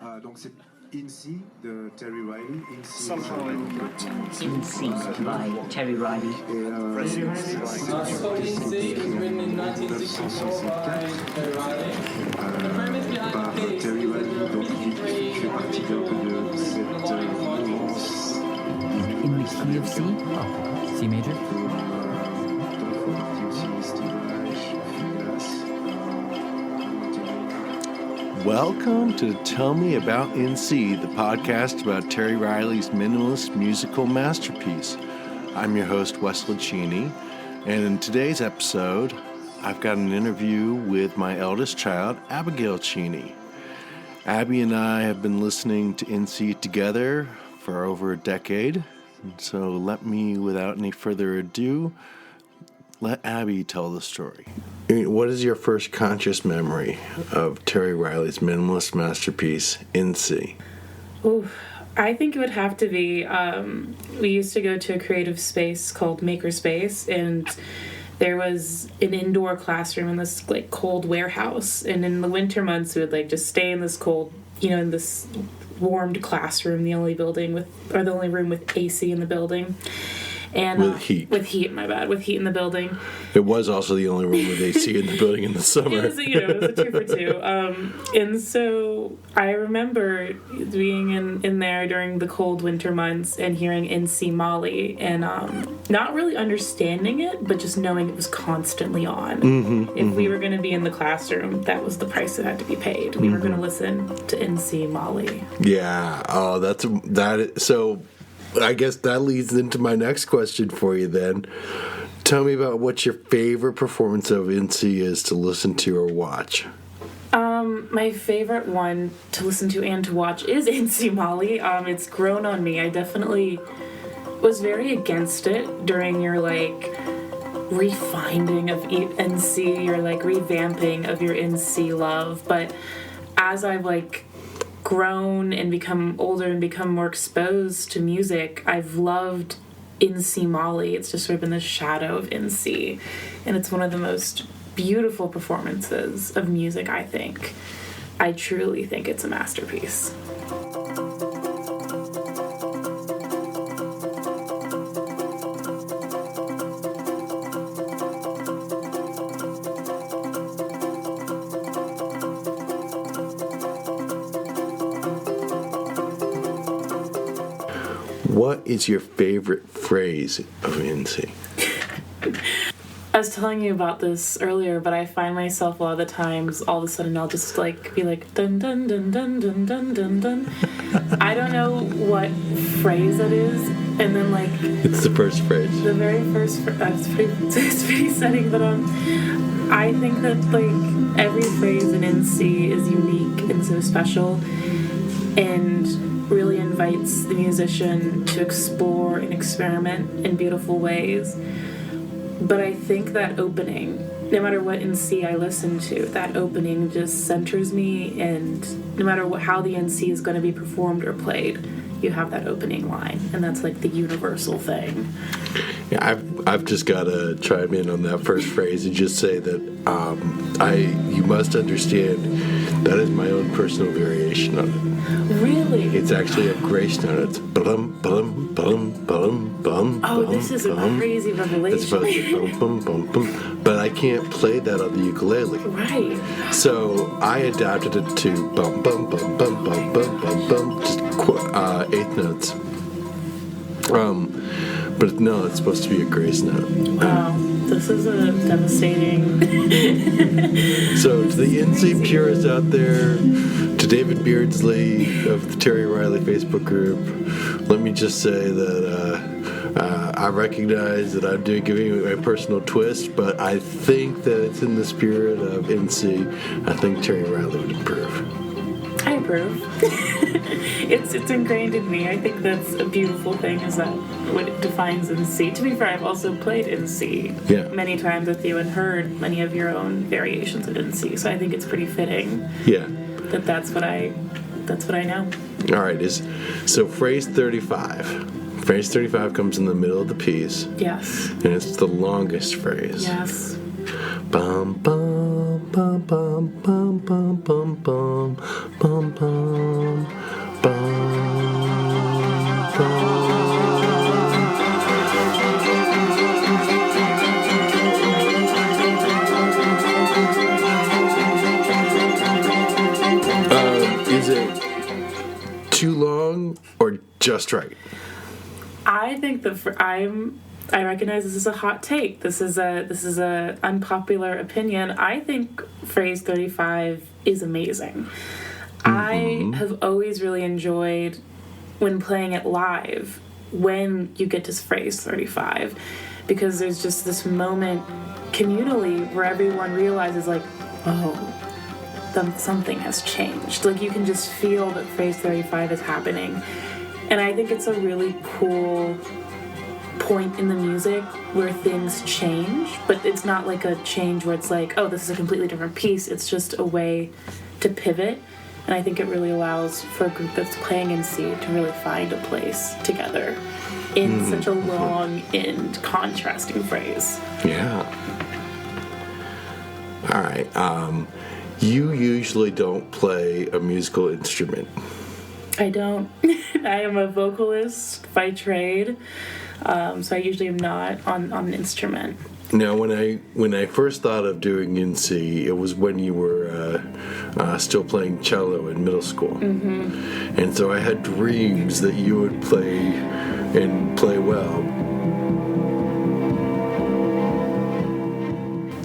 Donc c'est In-C de Terry Riley. In-C by Terry Riley. In-C is written in 1964 by Terry Riley. Par Terry Riley, donc il fait partie d'un peu de cette mouvance. In which key of C? Oh, C major. Welcome to Tell Me About In-C, the podcast about Terry Riley's minimalist musical masterpiece. I'm your host, Wesley Cheney, and in today's episode, I've got an interview with my eldest child, Abigayle Cheney. Abby and I have been listening to In-C together for over a decade, so let me, without any further ado, let Abby tell the story. What is your first conscious memory of Terry Riley's minimalist masterpiece, In-C? Ooh, I think it would have to be, we used to go to a creative space called Makerspace, and there was an indoor classroom in this cold warehouse, and in the winter months we would just stay in this cold, in this warmed classroom, the only room with AC in the building. And with heat. With heat in the building. It was also the only room with AC in the building in the summer. It was a 2 for 2. And so I remember being in there during the cold winter months and hearing In-C Molly and not really understanding it, but just knowing it was constantly on. If we were going to be in the classroom, that was the price that had to be paid. We were going to listen to In-C Molly. Yeah. Oh, so I guess that leads into my next question for you then. Tell me about what your favorite performance of In-C is to listen to or watch. My favorite one to listen to and to watch is In-C Molly. It's grown on me. I definitely was very against it during your refinding of In-C, your revamping of your In-C love. But as I've grown and become older and become more exposed to music, I've loved In-C Molly. It's just sort of been the shadow of In-C, and it's one of the most beautiful performances of music, I think. I truly think it's a masterpiece. What is your favorite phrase of In-C? I was telling you about this earlier, but I find myself a lot of the times, all of a sudden I'll just be like, dun dun dun dun dun dun dun dun. I don't know what phrase it is, and then it's the first phrase. The very first it's pretty setting, but I think that every phrase in In-C is unique and so special, and really invites the musician to explore and experiment in beautiful ways. But I think that opening, no matter what In-C I listen to, that opening just centers me, and no matter how the In-C is going to be performed or played, you have that opening line, and that's the universal thing. Yeah, I've just got to chime in on that first phrase and just say that you must understand that is my own personal variation on it. Really? It's actually a grace note. It's bum bum bum bum bum. Oh, this is a crazy revelation. It's supposed to be bum bum bum bum, but I can't play that on the ukulele. Right. So I adapted it to bum bum bum bum bum bum bum bum, just eighth notes. But no, it's supposed to be a grace note. Wow, this is a devastating. So to the In-C purists out there, to David Beardsley of the Terry Riley Facebook group, let me just say that I recognize that I'm giving it my personal twist, but I think that it's in the spirit of In-C. I think Terry Riley would approve. I approve. It's ingrained in me. I think that's a beautiful thing, is that what it defines In-C. To be fair, I've also played In-C many times with you and heard many of your own variations of In-C, so I think it's pretty fitting. Yeah. That's what I know. All right, so phrase 35. Phrase 35 comes in the middle of the piece. Yes. And it's the longest phrase. Yes. Bum bum bum bum bum bum bum bum bum bum bum. Is it too long or just right? I think I recognize this is a hot take. This is a unpopular opinion. I think phrase 35 is amazing. I have always really enjoyed when playing it live when you get to phrase 35, because there's just this moment communally where everyone realizes like, oh, something has changed. Like you can just feel that phrase 35 is happening. And I think it's a really cool point in the music where things change, but it's not like a change where it's like, oh, this is a completely different piece. It's just a way to pivot. And I think it really allows for a group that's playing in C to really find a place together in such a long and contrasting phrase. Yeah. All right. You usually don't play a musical instrument. I don't. I am a vocalist by trade, so I usually am not on an instrument. Now, when I first thought of doing NC, it was when you were still playing cello in middle school, and so I had dreams that you would play and play well.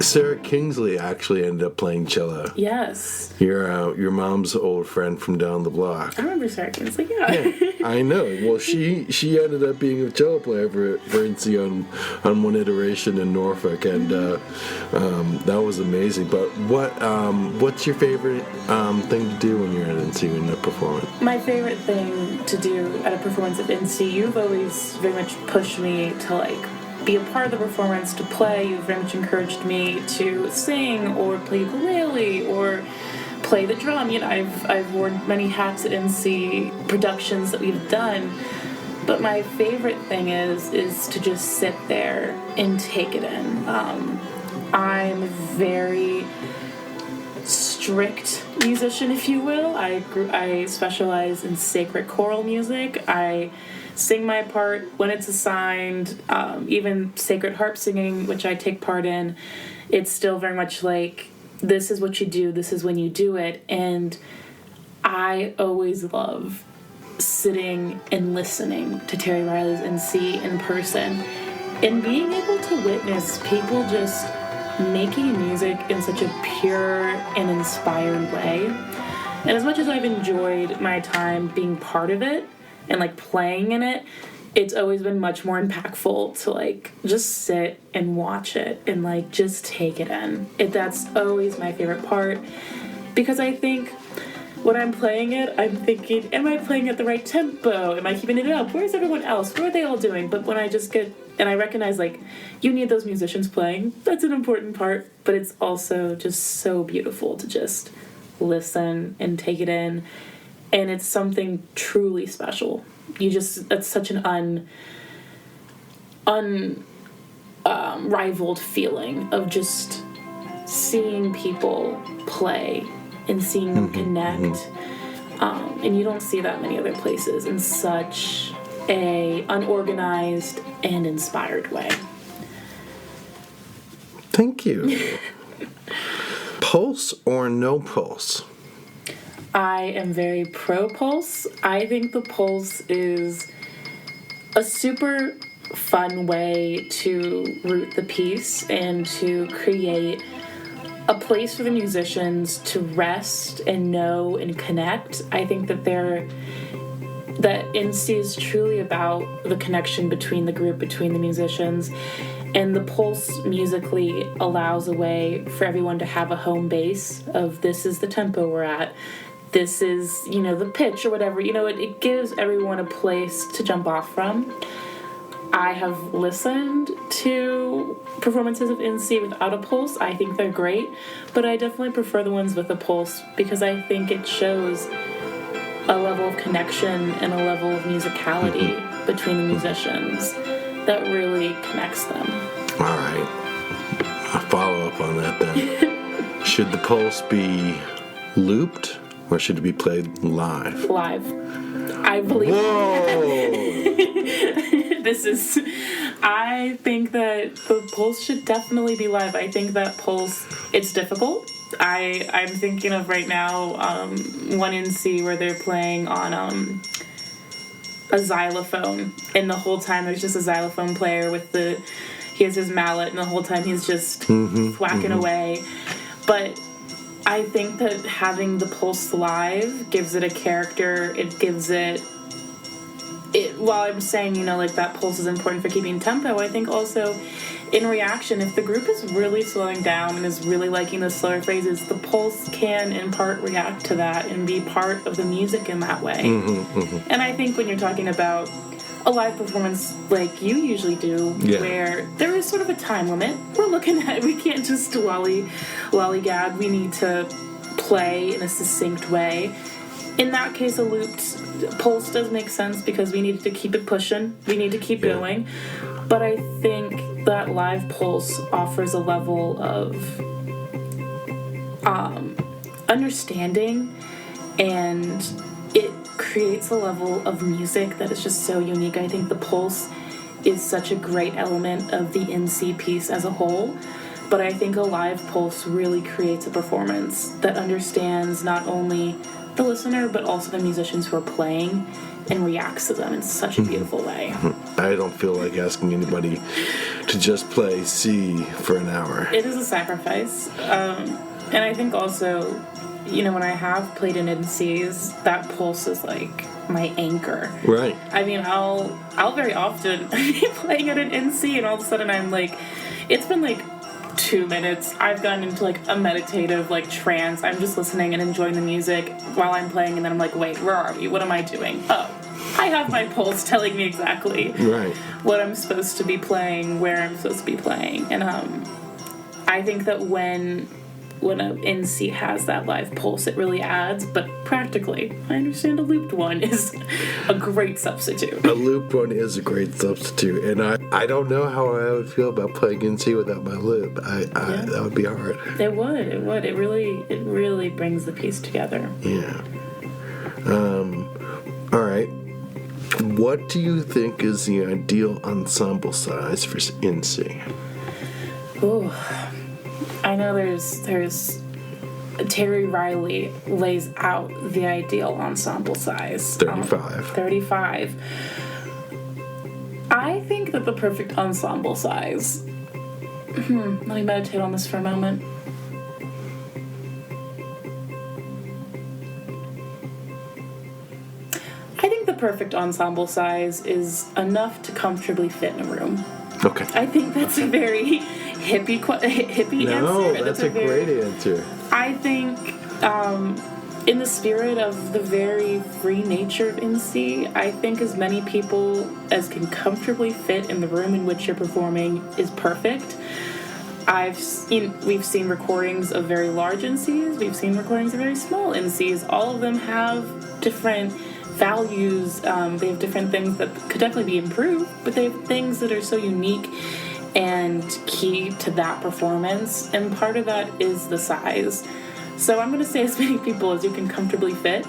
Sarah Kingsley actually ended up playing cello. Yes. Your mom's old friend from down the block. I remember Sarah Kingsley, yeah. I know. Well, she ended up being a cello player for NC on one iteration in Norfolk, and that was amazing. But what's your favorite thing to do when you're at NC in a performance? My favorite thing to do at a performance at NC, you've always very much pushed me to like be a part of the performance, to play. You've very much encouraged me to sing or play ukulele or play the drum. You know, I've worn many hats at NC productions that we've done, but my favorite thing is to just sit there and take it in. I'm a very strict musician, if you will. I specialize in sacred choral music. I sing my part when it's assigned. Even sacred harp singing, which I take part in, it's still very much like, this is what you do, this is when you do it. And I always love sitting and listening to Terry Riley's NC in person and being able to witness people just making music in such a pure and inspired way. And as much as I've enjoyed my time being part of it and like playing in it, it's always been much more impactful to like just sit and watch it and like just take it in. That's always my favorite part, because I think when I'm playing it, I'm thinking, am I playing at the right tempo? Am I keeping it up? Where's everyone else? What are they all doing? But when I just get, and I recognize like, you need those musicians playing, that's an important part, but it's also just so beautiful to just listen and take it in. And it's something truly special. It's such an unrivaled feeling of just seeing people play and seeing them connect. And you don't see that many other places in such a unorganized and inspired way. Thank you. Pulse or no pulse? I am very pro-pulse. I think the pulse is a super fun way to root the piece and to create a place for the musicians to rest and know and connect. I think that NC is truly about the connection between the group, between the musicians, and the pulse musically allows a way for everyone to have a home base of, this is the tempo we're at, this is, the pitch or whatever. It gives everyone a place to jump off from. I have listened to performances of NC without a pulse. I think they're great, but I definitely prefer the ones with a pulse, because I think it shows a level of connection and a level of musicality between the musicians that really connects them. All right. A follow-up up on that then. Should the pulse be looped or should it be played live? Live. I believe. Whoa! I think that the pulse should definitely be live. I think that pulse, it's difficult. I'm thinking of right now one in C where they're playing on a xylophone, and the whole time there's just a xylophone player he has his mallet, and the whole time he's just whacking away. But I think that having the pulse live gives it a character. It gives it while I'm saying, like that pulse is important for keeping tempo, I think also in reaction, if the group is really slowing down and is really liking the slower phrases, the pulse can in part react to that and be part of the music in that way. And I think when you're talking about a live performance like you usually do, where there is sort of a time limit, we can't just lollygag, we need to play in a succinct way. In that case, a looped pulse does make sense because we need to keep it pushing. We need to keep going. But I think that live pulse offers a level of understanding, and it creates a level of music that is just so unique. I think the pulse is such a great element of the NC piece as a whole. But I think a live pulse really creates a performance that understands not only the listener, but also the musicians who are playing, and reacts to them in such a beautiful way. I don't feel like asking anybody to just play C for an hour. It is a sacrifice. And I think also, when I have played in NCs, that pulse is like my anchor. Right. I mean, I'll very often be playing at an NC, and all of a sudden I'm like, it's been like 2 minutes, I've gotten into like a meditative like trance. I'm just listening and enjoying the music while I'm playing, and then I'm like, wait, where are we? What am I doing? Oh, I have my pulse telling me exactly what I'm supposed to be playing, where I'm supposed to be playing. And I think that when an NC has that live pulse, it really adds. But practically, I understand a looped one is a great substitute. A looped one is a great substitute, and I don't know how I would feel about playing NC without my loop. That would be hard. It would. It really brings the piece together. Yeah. All right. What do you think is the ideal ensemble size for NC? Ooh. I know there's Terry Riley lays out the ideal ensemble size. 35. 35. I think that the perfect ensemble size... let me meditate on this for a moment. I think the perfect ensemble size is enough to comfortably fit in a room. Okay. I think that's a very hippie answer. No, that's a great answer. I think in the spirit of the very free nature of NC, I think as many people as can comfortably fit in the room in which you're performing is perfect. We've seen recordings of very large NCs, we've seen recordings of very small NCs. All of them have different values, they have different things that could definitely be improved, but they have things that are so unique and key to that performance, and part of that is the size. So I'm going to say as many people as you can comfortably fit.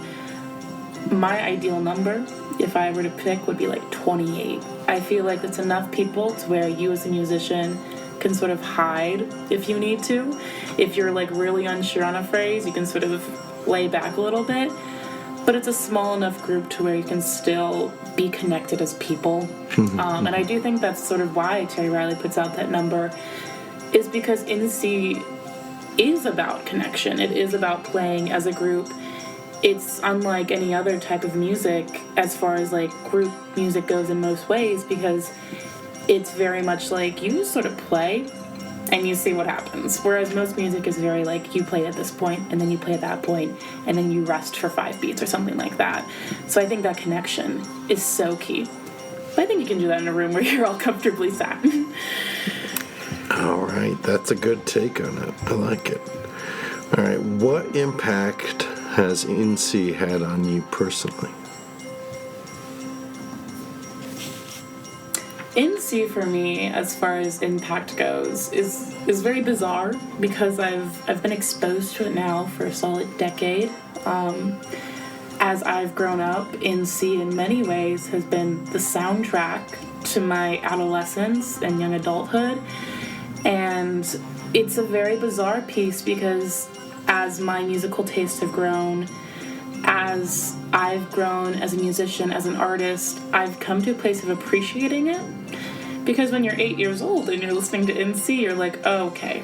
My ideal number, if I were to pick, would be like 28. I feel like that's enough people to where you as a musician can sort of hide if you need to. If you're like really unsure on a phrase, you can sort of lay back a little bit. But it's a small enough group to where you can still be connected as people. And I do think that's sort of why Terry Riley puts out that number, is because NC is about connection. It is about playing as a group. It's unlike any other type of music as far as like group music goes in most ways, because it's very much like you just sort of play and you see what happens. Whereas most music is very like you play at this point and then you play at that point and then you rest for 5 beats or something like that. So I think that connection is so key. But I think you can do that in a room where you're all comfortably sat. All right, that's a good take on it. I like it. All right, what impact has NC had on you personally? NC for me, as far as impact goes, is very bizarre because I've been exposed to it now for a solid decade. As I've grown up, NC in many ways has been the soundtrack to my adolescence and young adulthood. And it's a very bizarre piece because as my musical tastes have grown, as I've grown as a musician, as an artist, I've come to a place of appreciating it. Because when you're 8 years old and you're listening to NC, you're like, oh, okay,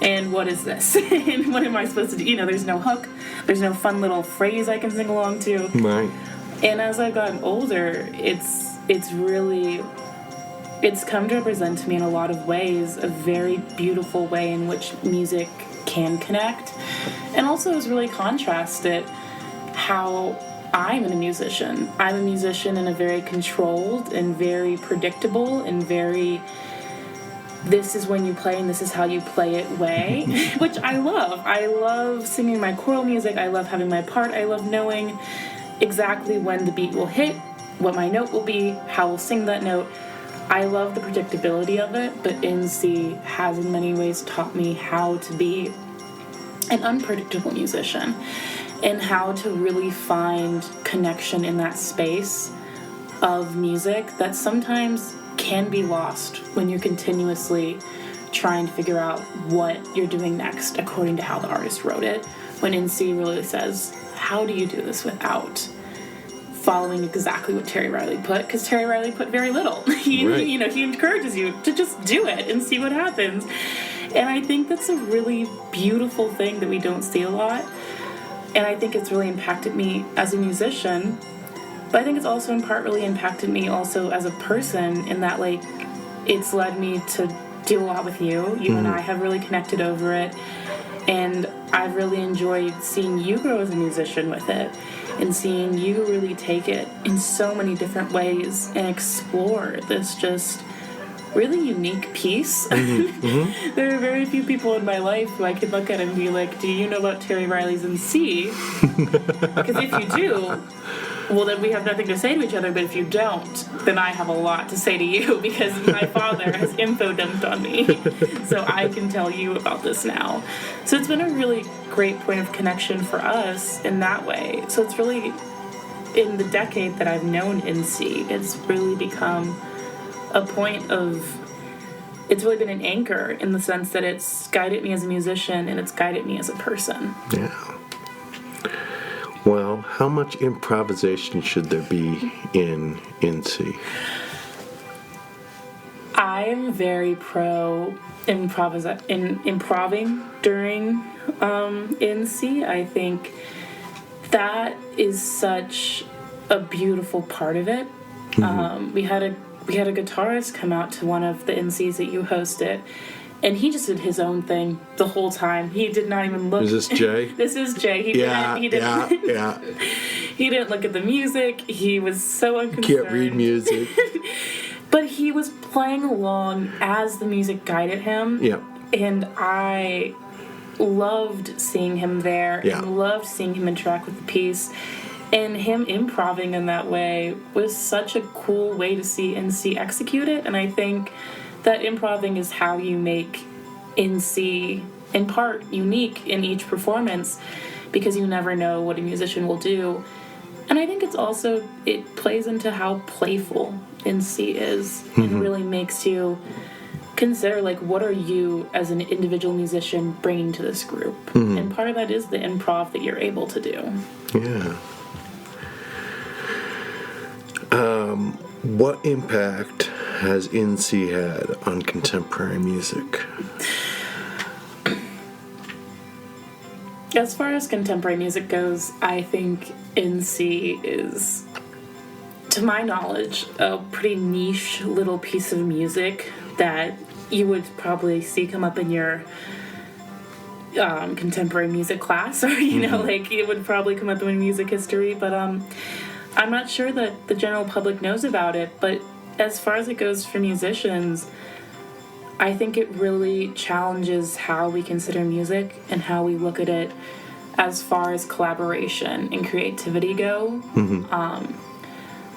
and what is this? And what am I supposed to do? You know, there's no hook, there's no fun little phrase I can sing along to. Right. And as I've gotten older, it's come to represent to me in a lot of ways a very beautiful way in which music can connect. And also has really contrasted how I'm a musician. I'm a musician in a very controlled and very predictable and very this is when you play and this is how you play it way, which I love. I love singing my choral music. I love having my part. I love knowing exactly when the beat will hit, what my note will be, how we'll sing that note. I love the predictability of it, but NC has in many ways taught me how to be an unpredictable musician and how to really find connection in that space of music that sometimes can be lost when you're continuously trying to figure out what you're doing next according to how the artist wrote it. When NC really says, how do you do this without following exactly what Terry Riley put? Because Terry Riley put very little. He encourages you to just do it and see what happens. And I think that's a really beautiful thing that we don't see a lot. And I think it's really impacted me as a musician, but I think it's also in part really impacted me also as a person in that, like, it's led me to do a lot with you. You and I have really connected over it, and I've really enjoyed seeing you grow as a musician with it and seeing you really take it in so many different ways and explore this just really unique piece. There are very few people in my life who I could look at and be like, do you know about Terry Riley's NC? Because if you do, well, then we have nothing to say to each other, but if you don't, then I have a lot to say to you because my father has info dumped on me, so I can tell you about this now. So it's been a really great point of connection for us in that way. So it's really, in the decade that I've known NC, it's really become a point of, it's really been an anchor in the sense that it's guided me as a musician and it's guided me as a person. Yeah. Well, how much improvisation should there be in NC? I am very pro improving during NC. I think that is such a beautiful part of it. We had a guitarist come out to one of the NCs that you hosted, and he just did his own thing the whole time. He did not even look. Is this Jay? This is Jay. He didn't. He didn't look at the music. He was so unconcerned. Can't read music. But he was playing along as the music guided him. Yeah. And I loved seeing him there. Yeah. And loved seeing him interact with the piece. And him improvising in that way was such a cool way to see NC execute it. And I think that improvising is how you make NC, in part, unique in each performance, because you never know what a musician will do. And I think it's also, it plays into how playful NC is and really makes you consider, like, what are you as an individual musician bringing to this group? And part of that is the improv that you're able to do. Yeah. What impact has NC had on contemporary music? As far as contemporary music goes, I think NC is, to my knowledge, a pretty niche little piece of music that you would probably see come up in your contemporary music class, or, like, it would probably come up in music history, but I'm not sure that the general public knows about it. But as far as it goes for musicians, I think it really challenges how we consider music and how we look at it as far as collaboration and creativity go.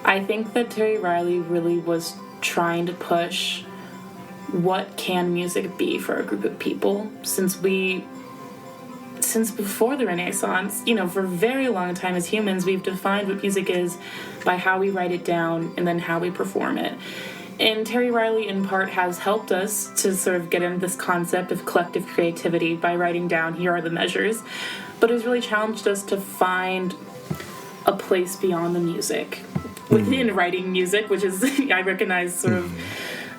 I think that Terry Riley really was trying to push what can music be for a group of people, since before the Renaissance, for a very long time as humans, we've defined what music is by how we write it down and then how we perform it. And Terry Riley, in part, has helped us to sort of get into this concept of collective creativity by writing down, here are the measures, but has really challenged us to find a place beyond the music, within writing music, which is, I recognize, sort of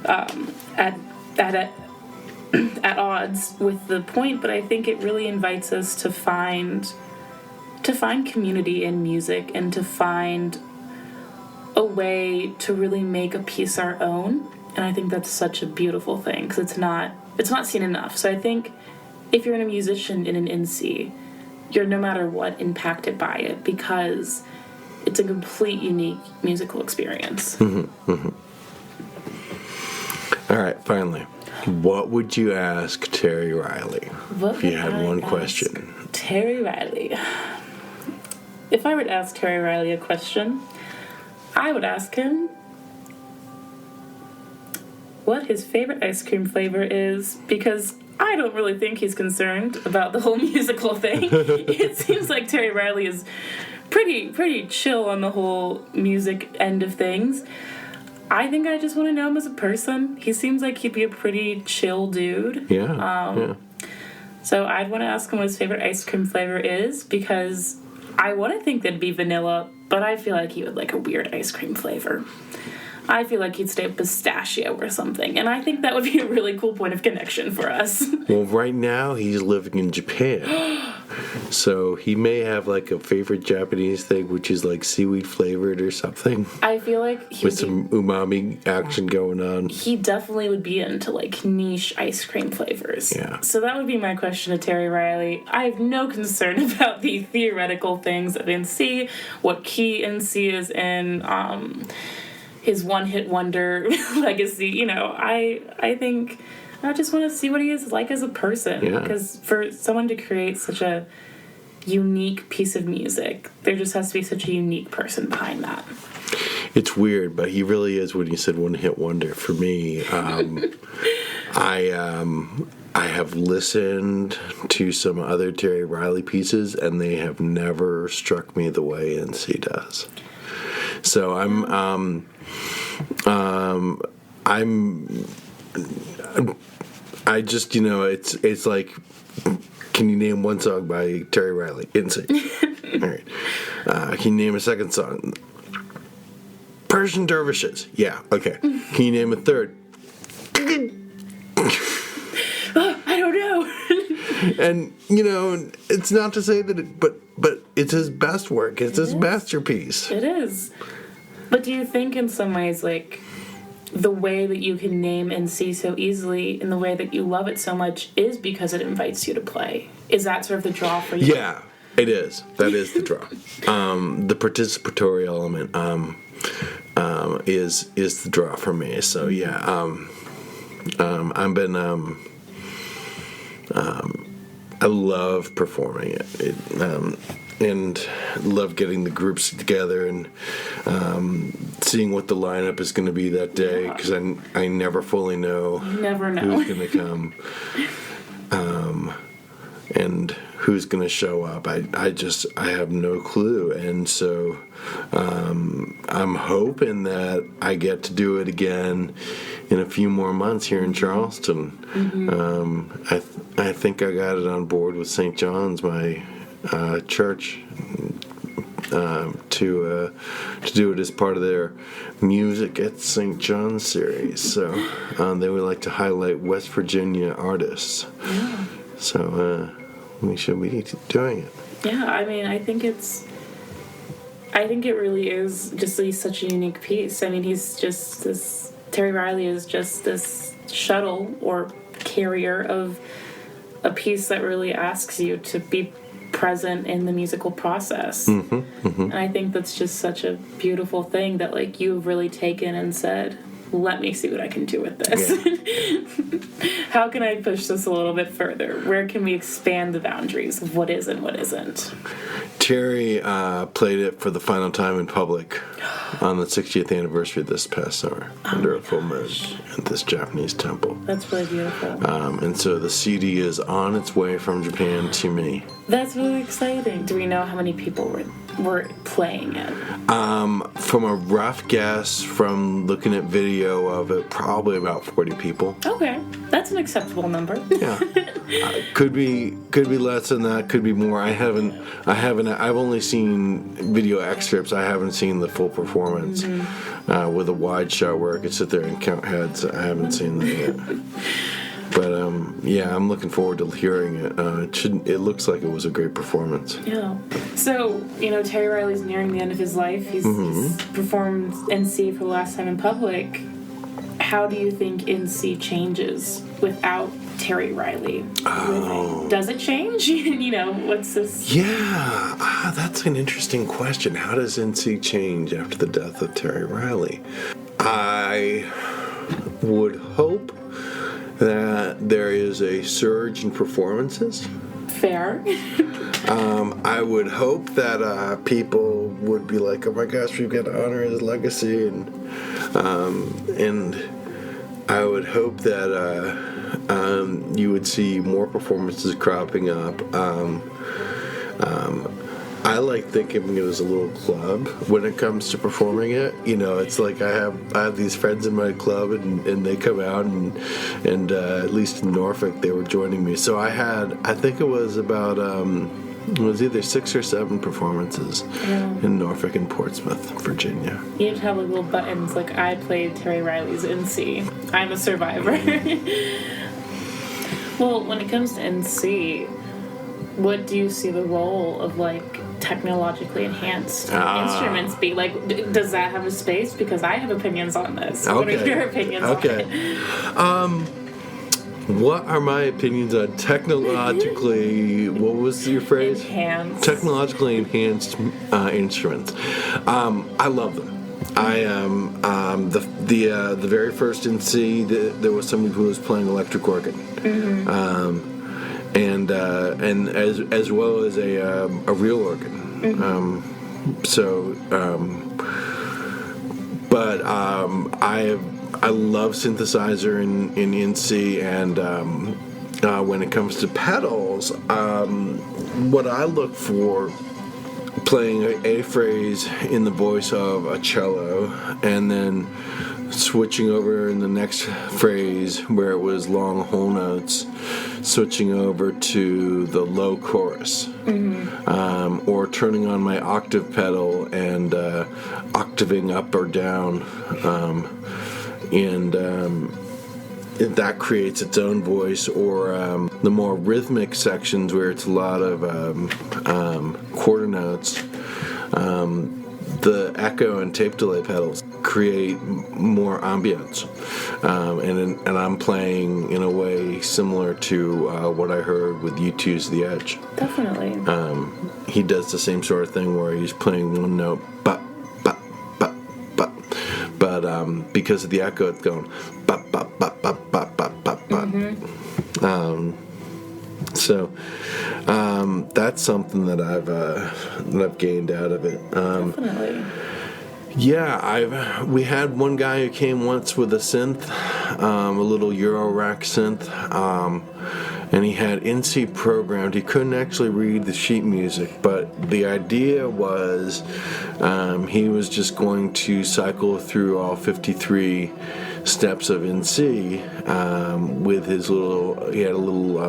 at odds with the point, but I think it really invites us to find community in music and to find a way to really make a piece our own. And I think that's such a beautiful thing, because it's not seen enough. So I think if you're a musician in an NC, you're no matter what impacted by it, because it's a complete unique musical experience. All right, finally, what would you ask Terry Riley if you had one question? Terry Riley. If I were to ask Terry Riley a question, I would ask him what his favorite ice cream flavor is, because I don't really think he's concerned about the whole musical thing. It seems like Terry Riley is pretty chill on the whole music end of things. I think I just want to know him as a person. He seems like he'd be a pretty chill dude. Yeah. So I'd want to ask him what his favorite ice cream flavor is, because I want to think that'd be vanilla, but I feel like he would like a weird ice cream flavor. I feel like he'd stay with pistachio or something, and I think that would be a really cool point of connection for us. Well, right now he's living in Japan. So he may have like a favorite Japanese thing, which is like seaweed flavored or something. I feel like with some umami action going on. He definitely would be into like niche ice cream flavors. Yeah. So that would be my question to Terry Riley. I have no concern about the theoretical things of NC, what key NC is in, his one-hit wonder legacy. I think I just want to see what he is like as a person. Yeah. Because for someone to create such a unique piece of music, there just has to be such a unique person behind that. It's weird, but he really is, when you said one-hit wonder, for me, I have listened to some other Terry Riley pieces, and they have never struck me the way NC does. So I just, it's like, can you name one song by Terry Riley? NC. All right. Can you name a second song? Persian Dervishes. Yeah, okay. Can you name a third? I don't know. And, it's not to say that but it's his best work. It's his masterpiece. It is. But do you think in some ways, like, the way that you can name NC so easily and the way that you love it so much is because it invites you to play? Is that sort of the draw for you? Yeah, it is. That is the draw. The participatory element is the draw for me. So, yeah, I've been... I love performing it, and love getting the groups together and seeing what the lineup is going to be that day, because I never fully know, who's going to come and who's going to show up. I have no clue, and so I'm hoping that I get to do it again in a few more months here in Charleston. I think I got it on board with St. John's, my church, to do it as part of their Music at St. John's series. So they would like to highlight West Virginia artists. Yeah. So we should be doing it. Yeah, I mean, I think it really is just such a unique piece. I mean, Terry Riley is just this shuttle or carrier of a piece that really asks you to be present in the musical process. And I think that's just such a beautiful thing that, like, you've really taken and said, let me see what I can do with this. Yeah. How can I push this a little bit further? Where can we expand the boundaries of what is and what isn't? Terry played it for the final time in public on the 60th anniversary this past summer under a full moon at this Japanese temple. That's really beautiful. And so the CD is on its way from Japan to me. That's really exciting. Do we know how many people were playing it? From a rough guess, from looking at video of it, probably about 40 people. Okay, that's an acceptable number. Yeah, could be less than that. Could be more. I've only seen video excerpts. I haven't seen the full performance with a wide shot where I could sit there and count heads. I haven't seen that yet. But yeah, I'm looking forward to hearing it. It looks like it was a great performance. Yeah. So, Terry Riley's nearing the end of his life. He's performed NC for the last time in public. How do you think NC changes without Terry Riley? Does it change? What's this? Yeah, that's an interesting question. How does NC change after the death of Terry Riley? I would hope that there is a surge in performances. Fair. I would hope that people would be like, "Oh my gosh, we've got to honor his legacy," and I would hope that you would see more performances cropping up. I like thinking of it as a little club when it comes to performing it. It's like I have these friends in my club, and they come out, and at least in Norfolk, they were joining me. So I think it was about, it was either 6 or 7 performances in Norfolk and Portsmouth, Virginia. You have to have little buttons like, I played Terry Riley's NC. I'm a survivor. Well, when it comes to NC, what do you see the role of, technologically enhanced instruments be? Does that have a space? Because I have opinions on this. Okay. What are your opinions on it? What are my opinions on technologically, what was your phrase? Enhanced. Technologically enhanced instruments. I love them. The very first NC, there was somebody who was playing electric organ. Mm-hmm. And as well as a real organ. But I love synthesizer in NC, and when it comes to pedals, what I look for, playing a phrase in the voice of a cello, and then switching over in the next phrase where it was long whole notes, switching over to the low chorus, or turning on my octave pedal and octaving up or down, and that creates its own voice, or the more rhythmic sections where it's a lot of quarter notes. The echo and tape delay pedals create more ambience, and I'm playing in a way similar to what I heard with U2's The Edge. Definitely. He does the same sort of thing where he's playing one note, but because of the echo, it's going So that's something that I've gained out of it. Definitely. Yeah, we had one guy who came once with a synth, a little Euro rack synth, and he had NC programmed. He couldn't actually read the sheet music, but the idea was he was just going to cycle through all 53 steps of NC with his little. He had a little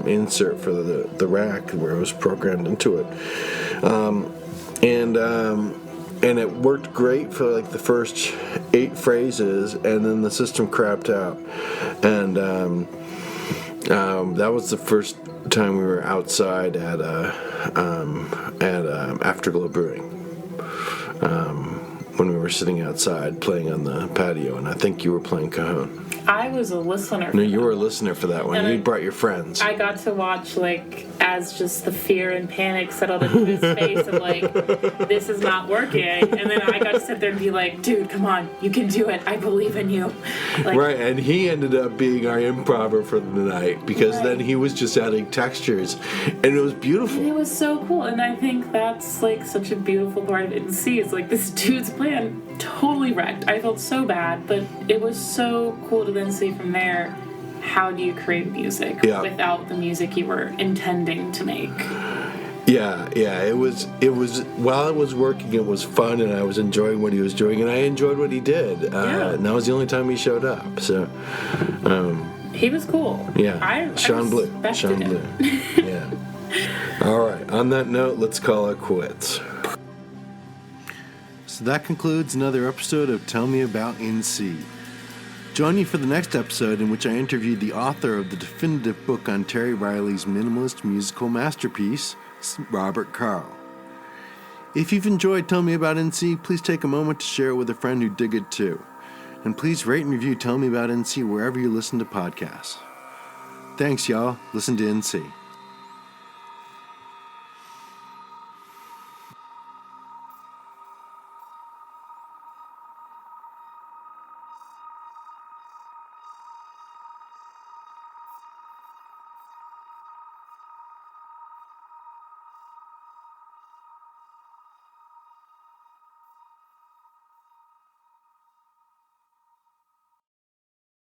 insert for the rack where it was programmed into it, and it worked great for the first 8 phrases, and then the system crapped out, and that was the first time we were outside at Afterglow Brewing. When we were sitting outside playing on the patio, and I think you were playing cajon. I was a listener. No, you were a listener for that one. And You brought your friends. I got to watch, like, as just the fear and panic settled into his face of, like, this is not working. And then I got to sit there and be like, dude, come on, you can do it. I believe in you. Like, Right, and he ended up being our improver for the night because then he was just adding textures, and it was beautiful. it was so cool. And I think that's, like, such a beautiful part of it to see. It's like this dude's plan totally wrecked. I felt so bad, but it was so cool to then see from there, how do you create music without the music you were intending to make? Yeah, it was while I was working, it was fun, and I was enjoying what he was doing, and I enjoyed what he did. And that was the only time he showed up. So he was cool. Yeah, Sean Blue. Yeah. All right. On that note, let's call it quits. So that concludes another episode of Tell Me About NC. Join me for the next episode, in which I interviewed the author of the definitive book on Terry Riley's minimalist musical masterpiece, Robert Carl. If you've enjoyed Tell Me About NC, please take a moment to share it with a friend who'd dig it too. And please rate and review Tell Me About NC wherever you listen to podcasts. Thanks, y'all. Listen to NC.